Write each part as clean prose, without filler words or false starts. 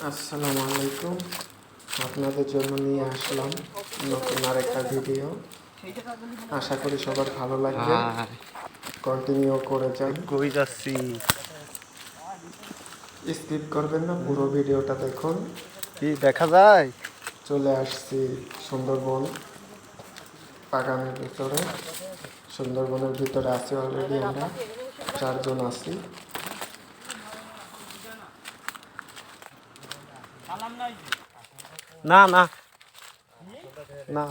আসসালামু আলাইকুম। আপনাদের জন্য নিয়ে আসলাম নতুন আরেকটা ভিডিও। আশা করি সবার ভালো লাগবে। কন্টিনিউ করে যান। কই যাচ্ছি? স্কিপ করবেন না, পুরো ভিডিওটা দেখুন। কি দেখা যায়? চলে আসছি সুন্দরবন বাগানের ভিতরে। সুন্দরবনের ভিতরে আছি অলরেডি, আমরা 4 জন আছি। না না না,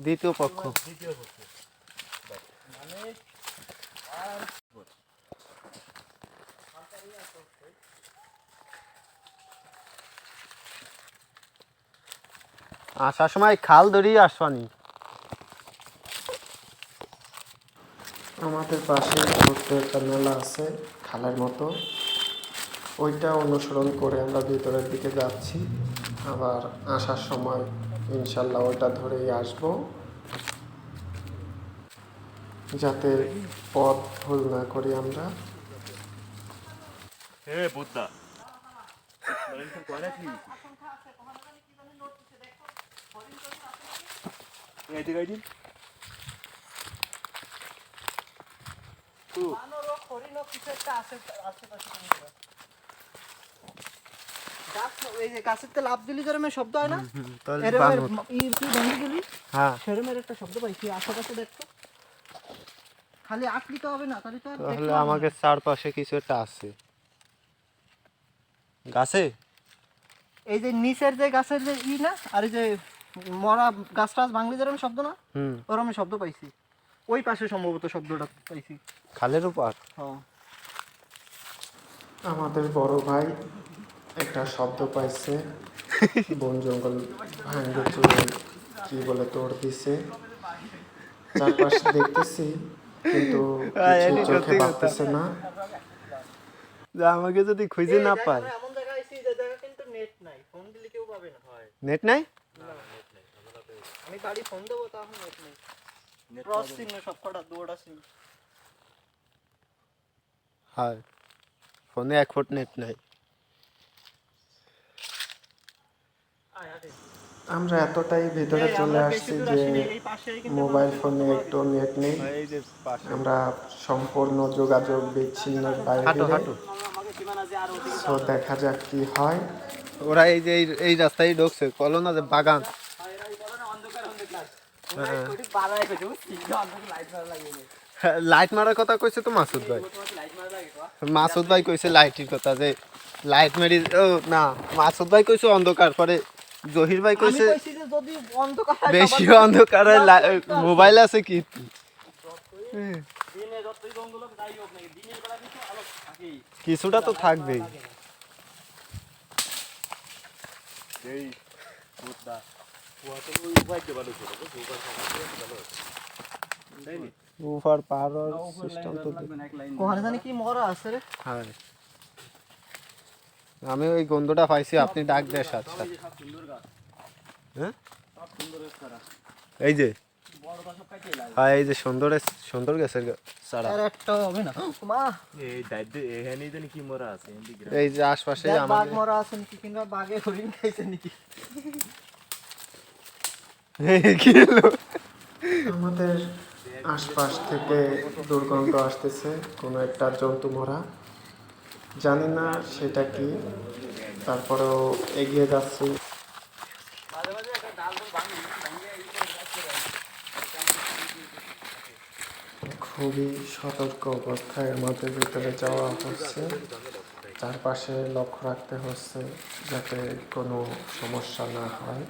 দ্বিতীয় পক্ষ। আসার সময় খাল ধরিয়ে আসবানি। আমাদের পাশে ছোট্ট একটা মেলা আছে, খালের মতো। ওইটা অনুসরণ করে আমরা ভিতরের দিকে যাচ্ছি। আবার আসার সময় ইনশাল্লাহ ওইটা ধরেই আসব, যাতে পথ ভুল না করি আমরা। গাছের তেল লাভ দিলি যেরকম শব্দ হয় না, সেরকম একটা শব্দ পাইছি। আশেপাশে দেখতো, খালি আঁকলিতে হবে না, তাহলে তো তাহলে আমাকে চারপাশে কিছু একটা আছে গাছে। এই যে নিচের যে গাছের যে না, আর এই যে মরা গাছ টাছ ভাঙলি যেরকম শব্দ না, ওরকম শব্দ পাইছি। ওই পাশে সম্ভবত শব্দটা পাইছি, খালের উপর। আমাদের বড় ভাই একটা শব্দ পাইছে, বন জঙ্গল ভাঙ্গে চুরে কি বলে তোড় দিছে। চারপাশে দেখতেছি কিন্তু কিছু চোখে ভাবতেছে না। আমাকে যদি খুঁজে না পায়। এমন জায়গায় আইছি যে জায়গা কিন্তু নেট নাই, ফোন দিলে কেউ পাবে না। নেট নাই? আমি বাড়ি ফোন দেবো, তখন নেট নেই। ক্রস সিম না, সবকটা দুটো সিম। হ্যাঁ, ফোনে 1 ফুট নেট নাই। আমরা এতটাই ভিতরে চলে আসছি যে মোবাইল ফোনে একটু নেট নেই। আমরা সম্পূর্ণ যোগাযোগ বিচ্ছিন্নের বাইরে। সো দেখা যাক কি হয়। ওরা এই যে এই রাস্তায় ঢুকছে, বলো না যে বাগান। লাইট মারার কথা কইছে তো মাসুদ ভাই। মাসুদ ভাই কইছে লাইটের কথা, যে লাইট মারি। ও না, মাসুদ ভাই কইছে অন্ধকার, পরে জহির ভাই কইছে বেশি অন্ধকারে মোবাইল আছে কি। কিছুটা তো থাকবেই। উফার পাহাড়ের সিস্টেম তো কোহানে জানি কি মরা আছে রে। হ্যাঁ, আমি ওই গন্ধটা পাইছি, আপনি ডাক দেয় সাথে সাথে। হ্যাঁ, এই যে হ্যাঁ, এই যে সুন্দর গেছে সারা। আর একটা হবে না মা, এই দাইদে এখানে জানি কি মরা আছে এই যে আশপাশে বাঘ আমাদের মরা আছে নাকি, কিংবা বাঘে হরিণ খাইছে নাকি। কি হলো? আমাদের আশপাশ থেকে দুর্গন্ধ আসতেছে, কোনো একটা জন্তু মরা, জানি না সেটা কি। তারপরেও এগিয়ে যাচ্ছি। খুবই সতর্ক অবস্থায় আমাদের ভিতরে যাওয়া হচ্ছে। চারপাশে লক্ষ্য রাখতে হচ্ছে যাতে কোনো সমস্যা না হয়।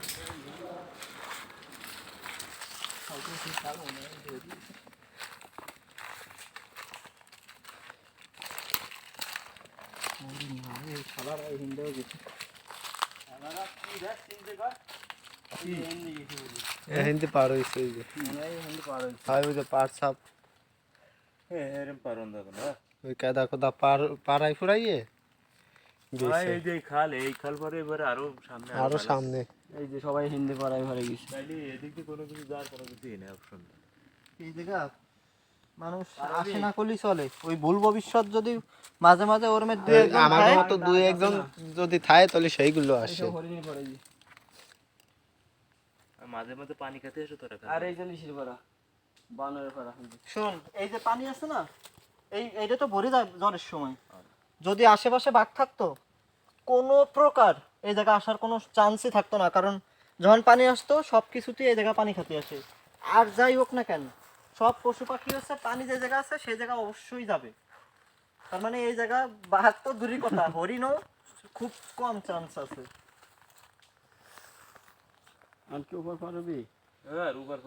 হিন্দি পার হয়েছে, এই যে হয় ওই যে পার ছাপ, এরম পারন দেখো না। ওই কাদা কোদা পাড়াই ফুরাইয়ে এই যে খাল, এই খাল পরে এবারে আরো সামনে। এই যে সবাই হিন্দি পড়ায় ঘরে গেছে। তাইলে এদিক দিয়ে কোনো কিছু যাওয়ার কোনো কিছুই নেই, অপশন। এই জায়গা মানুষ আসে না করলেই চলে, ওই ভুল ভবিষ্যৎ যদি মাঝে মাঝে ওর মধ্যে আমাদের মতো দুই একজন যদি থাকে তাহলে সেইগুলো আসে। মাঝে মাঝে পানি খেতে এসে তোরা আর এই যে লিশির পাড়া বানরের পাড়া শোন, এই যে পানি আছে না, এইটা তো ভরে যায় ঝড়ের সময়। যদি আশেপাশে বাঘ থাকতো, কোনো প্রকার এই জায়গা আসার কোনো চান্সই থাকতো না, কারণ যখন পানি আসতো সব কিছুতেই এই জায়গা পানি খেতে আসে। আর যাই হোক না কেন, সব পশু পাখি হচ্ছে পানি যে জায়গা আছে সেই জায়গা অবশ্যই যাবে। তার মানে এই জায়গা বাঘ তো দূরই কথা, হরিণও খুব কম চান্স আছে। আর কি উপর পারবি হ্যাঁ রুবার